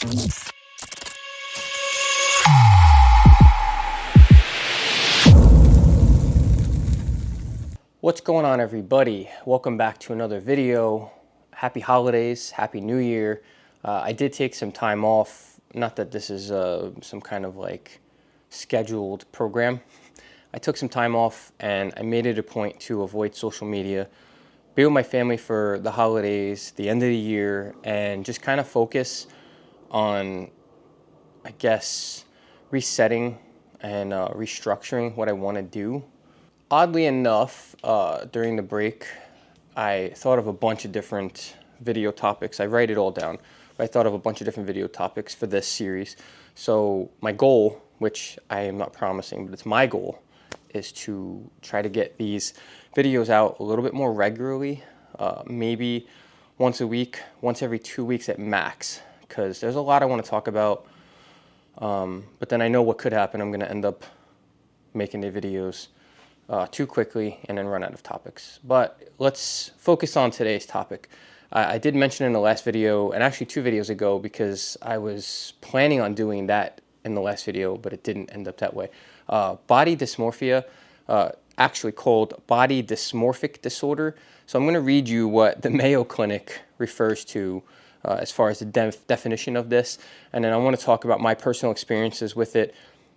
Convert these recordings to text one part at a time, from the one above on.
What's going on, everybody? Welcome back to another video. Happy holidays, happy new year. I did take some time off, not that this is some kind of like scheduled program. I took some time off and I made it a point to avoid social media, be with my family for the holidays, the end of the year, and just kind of focus on, I guess, resetting and restructuring what I want to do. Oddly enough, during the break, I thought of a bunch of different video topics. I write it all down, but I thought of a bunch of different video topics for this series. So my goal, which I am not promising, but it's my goal, is to try to get these videos out a little bit more regularly, maybe once a week, once every 2 weeks at max, because there's a lot I want to talk about, but then I know what could happen. I'm going to end up making the videos too quickly and then run out of topics. But let's focus on today's topic. I did mention in the last video, and actually 2 videos ago, because I was planning on doing that in the last video, but it didn't end up that way. Body dysmorphia, actually called body dysmorphic disorder. So I'm going to read you what the Mayo Clinic refers to as far as the definition of this, and then I want to talk about my personal experiences with it,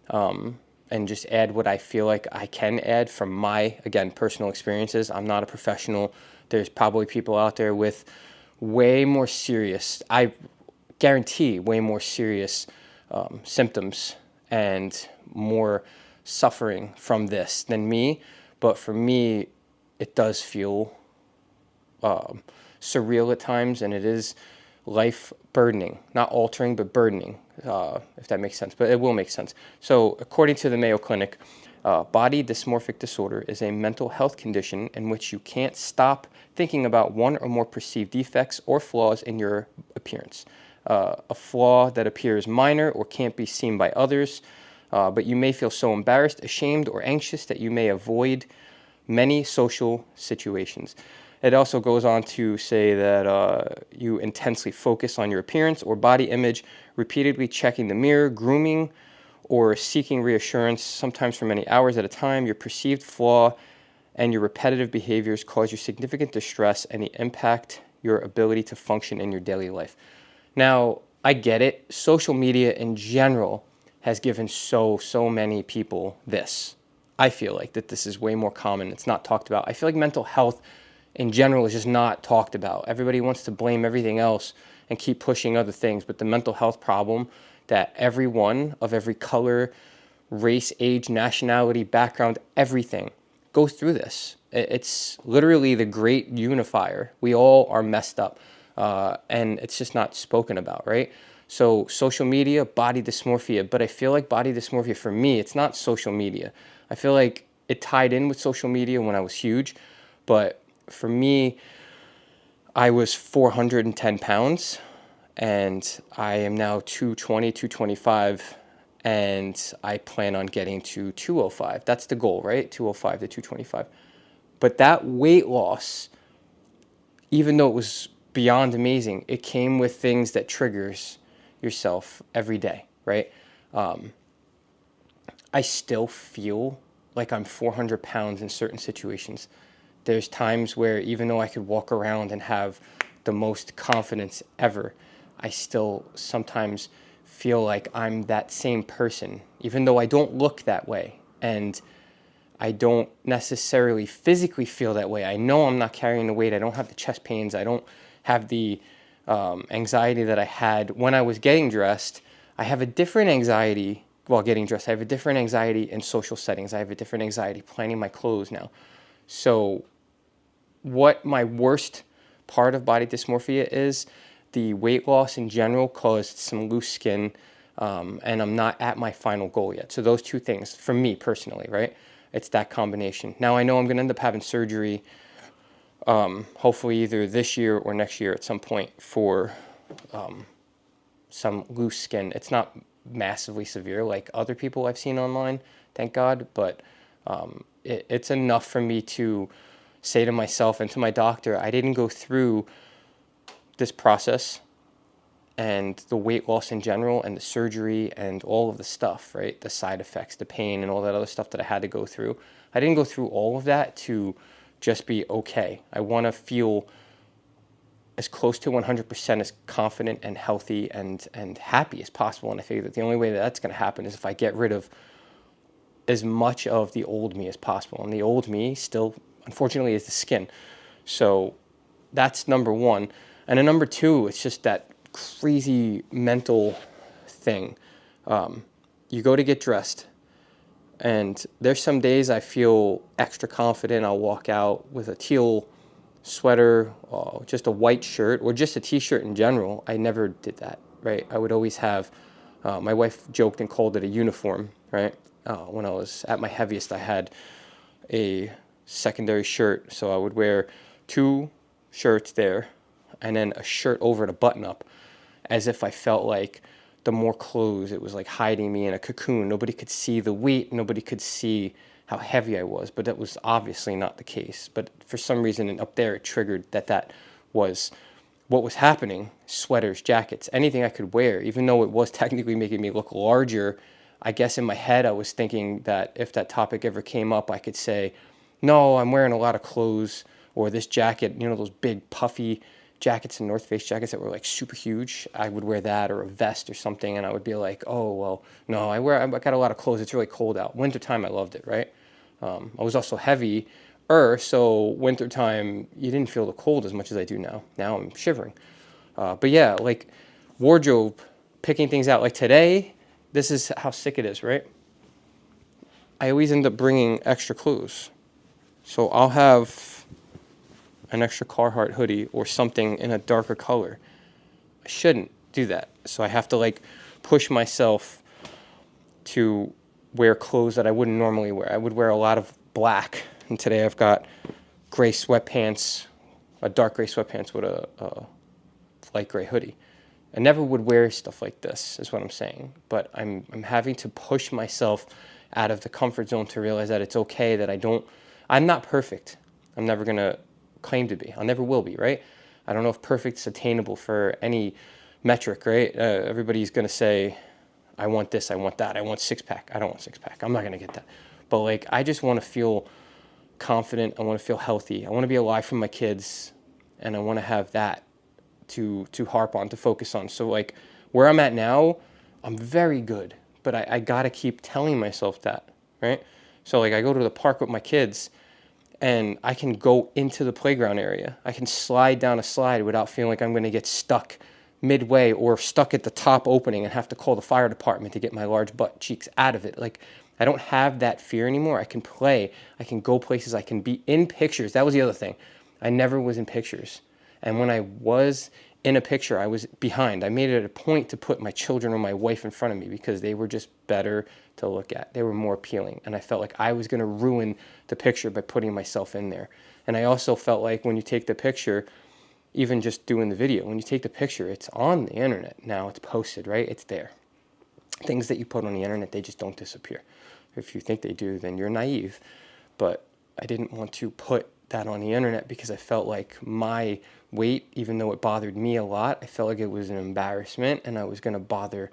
and just add what I feel like I can add from my, again, personal experiences. I'm not a professional. There's probably people out there with way more serious, I guarantee way more serious symptoms and more suffering from this than me. But for me, it does feel surreal at times, and it is life burdening, not altering, but burdening, if that makes sense, but it will make sense. So according to the Mayo Clinic, body dysmorphic disorder is a mental health condition in which you can't stop thinking about one or more perceived defects or flaws in your appearance. A flaw that appears minor or can't be seen by others, but you may feel so embarrassed, ashamed, or anxious that you may avoid many social situations. It also goes on to say that you intensely focus on your appearance or body image, repeatedly checking the mirror, grooming, or seeking reassurance, sometimes for many hours at a time. Your perceived flaw and your repetitive behaviors cause you significant distress and they impact your ability to function in your daily life. Now, I get it. Social media in general has given so many people this. I feel like that this is way more common. It's not talked about. I feel like mental health in general is just not talked about. Everybody wants to blame everything else and keep pushing other things, but the mental health problem that everyone of every color, race, age, nationality, background, everything goes through this. It's literally the great unifier. We all are messed up, and it's just not spoken about, right? So social media, body dysmorphia, but I feel like body dysmorphia for me, it's not social media. I feel like it tied in with social media when I was huge, but for me, I was 410 pounds, and I am now 220, 225, and I plan on getting to 205. That's the goal, right? 205 to 225. But that weight loss, even though it was beyond amazing, it came with things that triggers yourself every day, right? I still feel like I'm 400 pounds in certain situations. There's times where even though I could walk around and have the most confidence ever, I still sometimes feel like I'm that same person, even though I don't look that way. And I don't necessarily physically feel that way. I know I'm not carrying the weight. I don't have the chest pains. I don't have the anxiety that I had when I was getting dressed. I have a different anxiety while getting dressed. I have a different anxiety in social settings. I have a different anxiety planning my clothes now. So what my worst part of body dysmorphia is, the weight loss in general caused some loose skin, and I'm not at my final goal yet. So those two things, for me personally, right? It's that combination. Now I know I'm going to end up having surgery, hopefully either this year or next year at some point for some loose skin. It's not massively severe like other people I've seen online, thank God, but it's enough for me to say to myself and to my doctor, I didn't go through this process and the weight loss in general and the surgery and all of the stuff, right? The side effects, the pain and all that other stuff that I had to go through. I didn't go through all of that to just be okay. I want to feel as close to 100% as confident and healthy and happy as possible. And I figure that the only way that that's going to happen is if I get rid of as much of the old me as possible. And the old me still, unfortunately, is the skin. So that's number one. And then number two, it's just that crazy mental thing. You go to get dressed, and there's some days I feel extra confident. I'll walk out with a teal sweater, just a white shirt, or just a t-shirt in general. I never did that, right? I would always have, my wife joked and called it a uniform, right? When I was at my heaviest, I had a secondary shirt, so I would wear 2 shirts there, and then a shirt over to button up, as if I felt like the more clothes, it was like hiding me in a cocoon. Nobody could see the weight, nobody could see how heavy I was, but that was obviously not the case. But for some reason up there, it triggered that was what was happening. Sweaters, jackets, anything I could wear, even though it was technically making me look larger. I guess in my head, I was thinking that if that topic ever came up, I could say, no, I'm wearing a lot of clothes, or this jacket, you know, those big puffy jackets and North Face jackets that were like super huge. I would wear that, or a vest or something, and I would be like, oh, well, no, I got a lot of clothes. It's really cold out. Wintertime, I loved it, right? I was also heavy, so wintertime, you didn't feel the cold as much as I do now. Now I'm shivering. But yeah, like wardrobe, picking things out. Like today, this is how sick it is, right? I always end up bringing extra clothes. So I'll have an extra Carhartt hoodie or something in a darker color. I shouldn't do that. So I have to like push myself to wear clothes that I wouldn't normally wear. I would wear a lot of black, and today I've got gray sweatpants, a dark gray sweatpants with a light gray hoodie. I never would wear stuff like this, is what I'm saying. But I'm having to push myself out of the comfort zone to realize that it's okay that I'm not perfect. I'm never going to claim to be. I never will be, right? I don't know if perfect is attainable for any metric, right? Everybody's going to say, I want this, I want that, I want six-pack. I don't want six-pack. I'm not going to get that. But like, I just want to feel confident. I want to feel healthy. I want to be alive for my kids, and I want to have that to harp on, to focus on. So like where I'm at now, I'm very good, but I got to keep telling myself that, right? So like I go to the park with my kids, and I can go into the playground area. I can slide down a slide without feeling like I'm going to get stuck midway or stuck at the top opening and have to call the fire department to get my large butt cheeks out of it. Like, I don't have that fear anymore. I can play. I can go places. I can be in pictures. That was the other thing. I never was in pictures. And when I was in a picture, I was behind. I made it a point to put my children or my wife in front of me because they were just better to look at. They were more appealing. And I felt like I was going to ruin the picture by putting myself in there. And I also felt like when you take the picture, even just doing the video, when you take the picture, it's on the internet now. It's posted, right? It's there. Things that you put on the internet, they just don't disappear. If you think they do, then you're naive. But I didn't want to put that on the internet because I felt like my weight, even though it bothered me a lot, I felt like it was an embarrassment and I was going to bother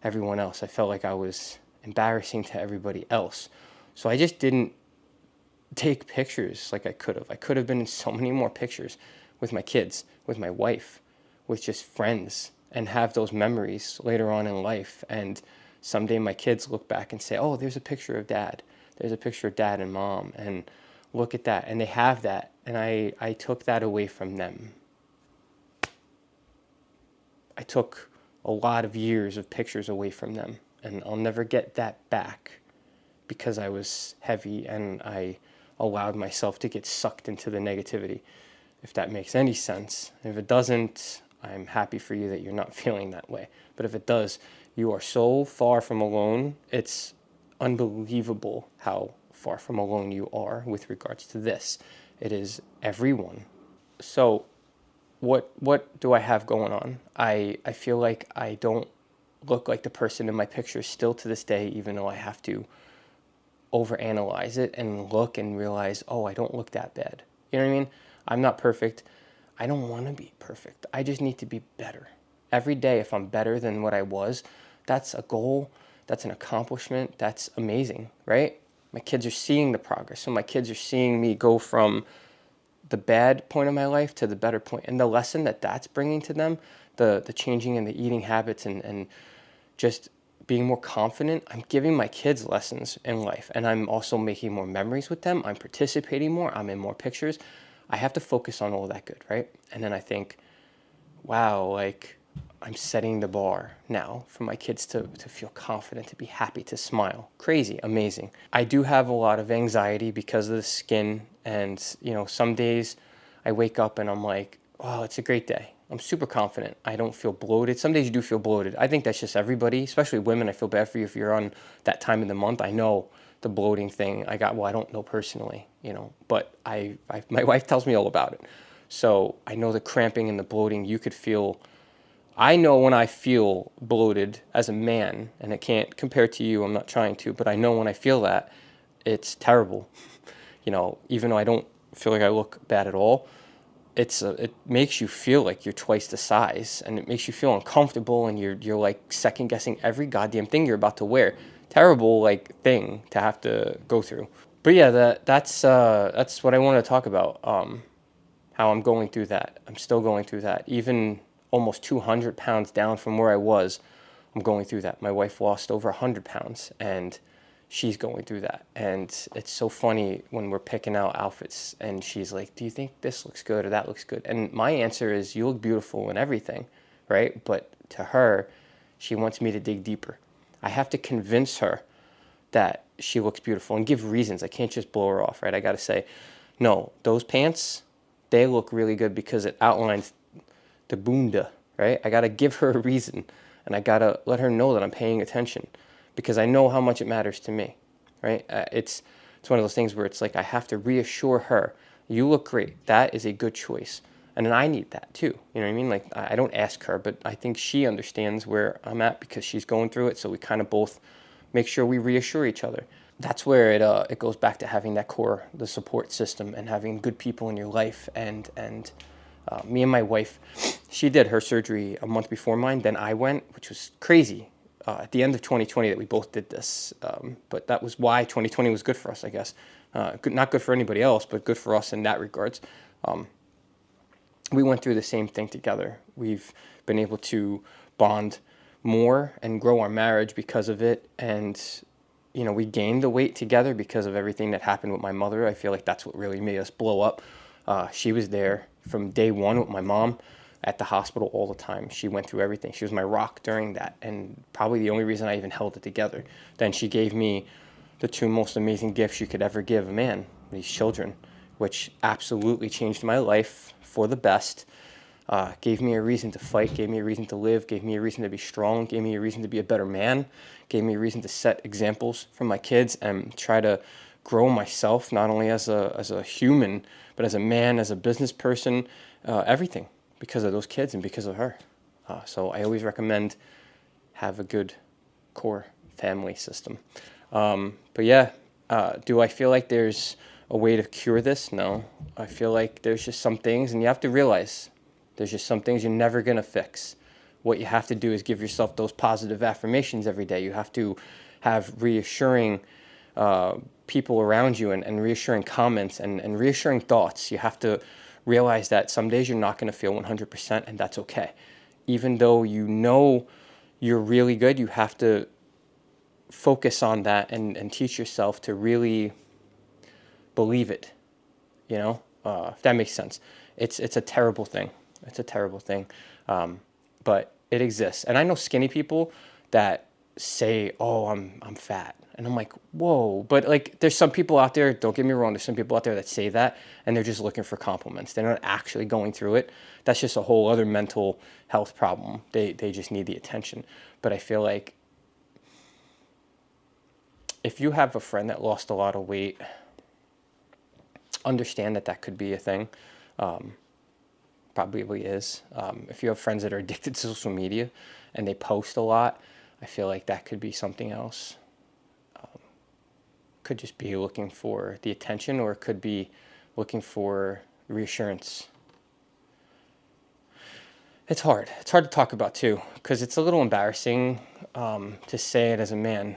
everyone else. I felt like I was embarrassing to everybody else. So I just didn't take pictures like I could have. I could have been in so many more pictures with my kids, with my wife, with just friends, and have those memories later on in life. And someday my kids look back and say, oh, there's a picture of dad. There's a picture of dad and mom. And look at that. And they have that. And I took that away from them. I took a lot of years of pictures away from them. And I'll never get that back because I was heavy and I allowed myself to get sucked into the negativity, if that makes any sense. If it doesn't, I'm happy for you that you're not feeling that way. But if it does, you are so far from alone. It's unbelievable how far from alone you are with regards to this. It is everyone. So what do I have going on? I feel like I don't look like the person in my picture still to this day, even though I have to overanalyze it and look and realize, oh, I don't look that bad. You know what I mean? I'm not perfect. I don't want to be perfect. I just need to be better. every day, if I'm better than what I was, that's a goal, that's an accomplishment, that's amazing, right? My kids are seeing the progress. So my kids are seeing me go from the bad point of my life to the better point. And the lesson that that's bringing to them, the changing in the eating habits and just being more confident, I'm giving my kids lessons in life. And I'm also making more memories with them. I'm participating more. I'm in more pictures. I have to focus on all that good, right? And then I think, wow, like I'm setting the bar now for my kids to feel confident, to be happy, to smile. Crazy, amazing. I do have a lot of anxiety because of the skin. And, you know, some days I wake up and I'm like, oh, it's a great day. I'm super confident. I don't feel bloated. Some days you do feel bloated. I think that's just everybody, especially women. I feel bad for you if you're on that time of the month. I know the bloating thing. I don't know personally, you know, but my wife tells me all about it. So I know the cramping and the bloating you could feel. I know when I feel bloated as a man, and I can't compare to you, I'm not trying to, but I know when I feel that, it's terrible. You know, even though I don't feel like I look bad at all, it makes you feel like you're twice the size, and it makes you feel uncomfortable, and you're like second guessing every goddamn thing you're about to wear. Terrible like thing to have to go through. But yeah, that's what I wanted to talk about. How I'm going through that. I'm still going through that. Even almost 200 pounds down from where I was, I'm going through that. My wife lost over 100 pounds, and she's going through that. And it's so funny when we're picking out outfits, and she's like, do you think this looks good or that looks good? And my answer is, you look beautiful in everything, right? But to her, she wants me to dig deeper. I have to convince her that she looks beautiful and give reasons. I can't just blow her off, right? I got to say, no, those pants, they look really good because it outlines the bunda, right? I got to give her a reason, and I got to let her know that I'm paying attention because I know how much it matters to me, right? It's one of those things where it's like I have to reassure her, you look great. That is a good choice. And then I need that too. You know what I mean? Like I don't ask her, but I think she understands where I'm at because she's going through it. So we kind of both make sure we reassure each other. That's where it goes back to having that core, the support system, and having good people in your life. And me and my wife, she did her surgery a month before mine. Then I went, which was crazy. At the end of 2020 that we both did this. But that was why 2020 was good for us, I guess. Not good for anybody else, but good for us in that regards. We went through the same thing together. We've been able to bond more and grow our marriage because of it. And, you know, we gained the weight together because of everything that happened with my mother. I feel like that's what really made us blow up. She was there from day one with my mom at the hospital all the time. She went through everything. She was my rock during that, and probably the only reason I even held it together. Then she gave me the two most amazing gifts you could ever give a man, these children, which absolutely changed my life for the best. Gave me a reason to fight, gave me a reason to live, gave me a reason to be strong, gave me a reason to be a better man, gave me a reason to set examples for my kids and try to grow myself, not only as a human, but as a man, as a business person, everything because of those kids and because of her. So I always recommend have a good core family system. But yeah, do I feel like there's a way to cure this? No. I feel like there's just some things, and you have to realize there's just some things you're never going to fix. What you have to do is give yourself those positive affirmations every day. You have to have reassuring people around you and reassuring comments and reassuring thoughts. You have to realize that some days you're not going to feel 100%, and that's okay. Even though you know you're really good, you have to focus on that and teach yourself to really believe it, you know, if that makes sense. It's a terrible thing. It's a terrible thing, but it exists. And I know skinny people that say, "Oh, I'm fat," and I'm like, "Whoa!" But like, there's some people out there. Don't get me wrong. There's some people out there that say that, and they're just looking for compliments. They're not actually going through it. That's just a whole other mental health problem. They just need the attention. But I feel like if you have a friend that lost a lot of weight, understand that that could be a thing. Probably is. If you have friends that are addicted to social media and they post a lot, I feel like that could be something else. Could just be looking for the attention, or it could be looking for reassurance. It's hard. It's hard to talk about too, because it's a little embarrassing to say it as a man.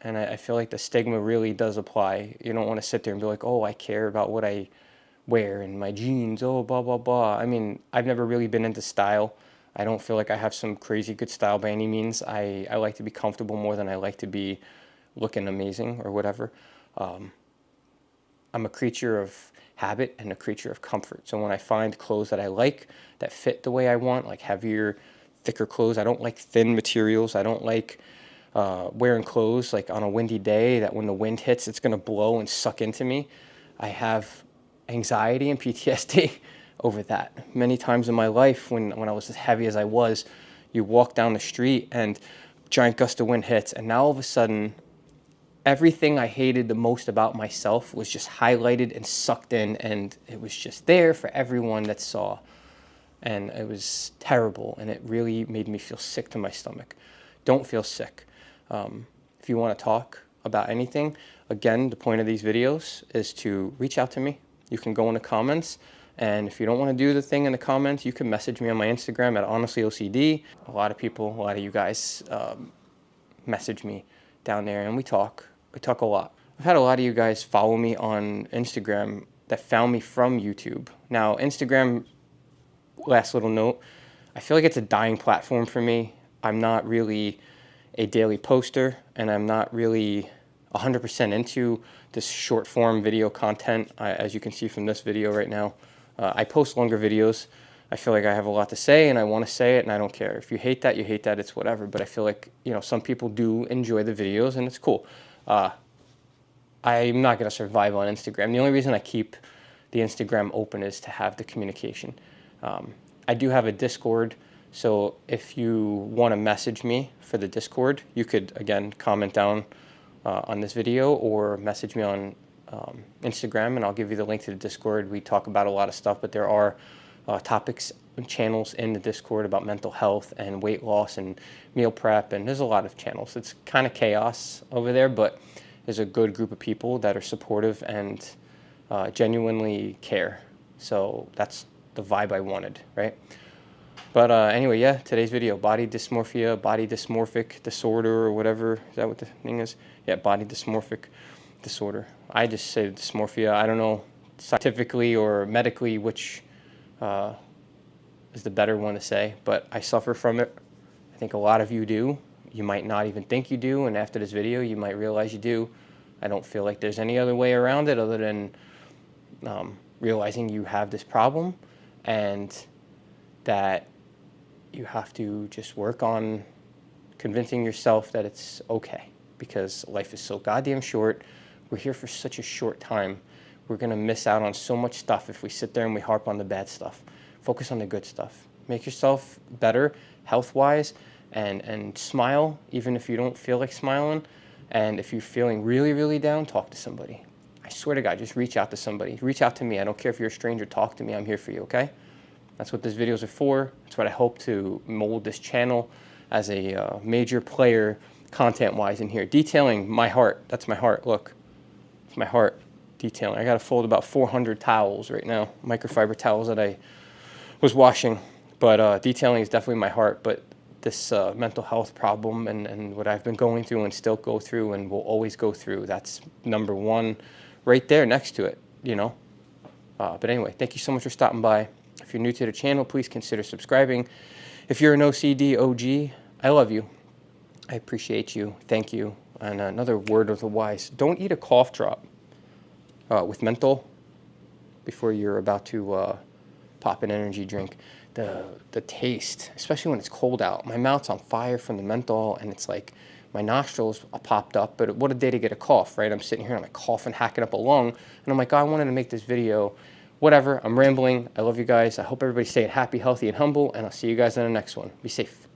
And I feel like the stigma really does apply. You don't want to sit there and be like, oh, I care about what I wear and my jeans, oh, blah, blah, blah. I mean, I've never really been into style. I don't feel like I have some crazy good style by any means. I like to be comfortable more than I like to be looking amazing or whatever. I'm a creature of habit and a creature of comfort. So when I find clothes that I like, that fit the way I want, like heavier, thicker clothes, I don't like thin materials. I don't like wearing clothes like on a windy day that when the wind hits, it's going to blow and suck into me. I have anxiety and PTSD over that. Many times in my life when I was as heavy as I was, you walk down the street and giant gust of wind hits, and now all of a sudden everything I hated the most about myself was just highlighted and sucked in, and it was just there for everyone that saw. And it was terrible, and it really made me feel sick to my stomach. Don't feel sick. If you want to talk about anything, again, the point of these videos is to reach out to me. You can go in the comments, and if you don't want to do the thing in the comments, you can message me on my Instagram at honestlyocd. A lot of you guys message me down there, and we talk. We talk a lot. I've had a lot of you guys follow me on Instagram that found me from YouTube. Now, Instagram, last little note, I feel like it's a dying platform for me. I'm not really a daily poster, and I'm not really 100% into this short form video content, as you can see from this video right now. I post longer videos. I feel like I have a lot to say, and I want to say it, and I don't care. If you hate that, you hate that, it's whatever. But I feel like, you know, some people do enjoy the videos, and it's cool. I'm not going to survive on Instagram. The only reason I keep the Instagram open is to have the communication. I do have a Discord, so if you want to message me for the Discord, you could, again, comment down on this video or message me on Instagram, and I'll give you the link to the Discord. We talk about a lot of stuff, but there are topics and channels in the Discord about mental health and weight loss and meal prep, and there's a lot of channels. It's kind of chaos over there, but there's a good group of people that are supportive and genuinely care. So that's the vibe I wanted, right? But anyway, yeah, today's video, body dysmorphia, body dysmorphic disorder, or whatever. Is that what the thing is? Yeah, body dysmorphic disorder. I just say dysmorphia. I don't know scientifically or medically which is the better one to say, but I suffer from it. I think a lot of you do. You might not even think you do, and after this video, you might realize you do. I don't feel like there's any other way around it other than realizing you have this problem and that you have to just work on convincing yourself that it's okay, because life is so goddamn short. We're here for such a short time. We're going to miss out on so much stuff if we sit there and we harp on the bad stuff. Focus on the good stuff. Make yourself better health-wise, and smile even if you don't feel like smiling. And if you're feeling really, really down, talk to somebody. I swear to God, just reach out to somebody. Reach out to me. I don't care if you're a stranger. Talk to me. I'm here for you, okay? That's what these videos are for. That's what I hope to mold this channel as a major player content-wise in here. Detailing my heart. That's my heart. Look. It's my heart. Detailing. I got to fold about 400 towels right now. Microfiber towels that I was washing. But detailing is definitely my heart. But this mental health problem and what I've been going through and still go through and will always go through, that's number one right there next to it, you know. But anyway, thank you so much for stopping by. If you're new to the channel, please consider subscribing. If you're an OCD OG, I love you. I appreciate you. Thank you. And another word of the wise, don't eat a cough drop with menthol before you're about to pop an energy drink. The taste, especially when it's cold out, my mouth's on fire from the menthol, and it's like my nostrils are popped up, but what a day to get a cough, right? I'm sitting here and I'm like coughing, hacking up a lung, and I'm like, oh, I wanted to make this video. Whatever, I'm rambling. I love you guys. I hope everybody's staying happy, healthy, and humble, and I'll see you guys in the next one. Be safe.